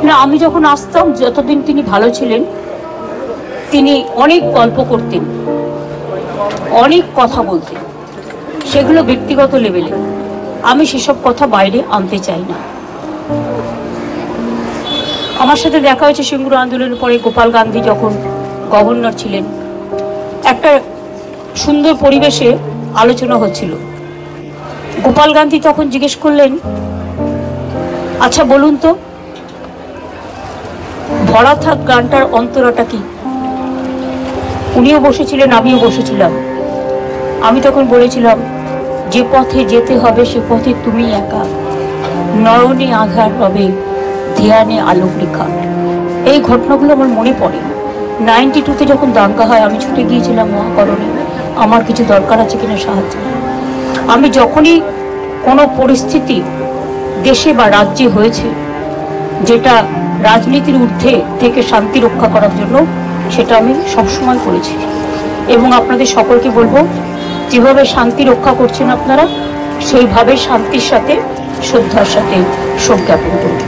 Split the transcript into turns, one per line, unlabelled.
না, আমি যখন আসতাম, যতদিন তিনি ভালো ছিলেন, তিনি অনেক গল্প করতেন, অনেক কথা বলতেন, সেগুলো ব্যক্তিগত লেভেলে। আমি সেসব কথা বাইরে আনতে চাই না। আমার সাথে দেখা হয়েছে সিঙ্গুর আন্দোলনের পরে, গোপাল গান্ধী যখন গভর্নর ছিলেন, একটা সুন্দর পরিবেশে আলোচনা হচ্ছিল। গোপাল গান্ধী তখন জিজ্ঞেস করলেন, আচ্ছা বলুন তো, ভরা থাক গানটার অন্তরাটা কি? উনিও বসেছিলেন, আমিও বসেছিলাম। আমি তখন বলেছিলাম, যে পথে যেতে হবে সে পথে তুমি একা, নয়নে আধার হবে, ধ্যানে আলোক রেখা। এই ঘটনাগুলো আমার মনে পড়ে। 92-তে যখন দাঙ্গা হয়, আমি ছুটে গিয়েছিলাম মহাকরণে, আমার কিছু দরকার আছে কিনা সাহায্য। আমি যখনই কোনো পরিস্থিতি দেশে বা রাজ্যে হয়েছে যেটা রাজনীতির ঊর্ধ্বে থেকে শান্তি রক্ষা করার জন্য, সেটা আমি সবসময় করেছি। এবং আপনাদের সকলকে বলবো, যেভাবে শান্তি রক্ষা করছেন আপনারা, সেইভাবে শান্তির সাথে, শ্রদ্ধার সাথে শোক জ্ঞাপন করুন।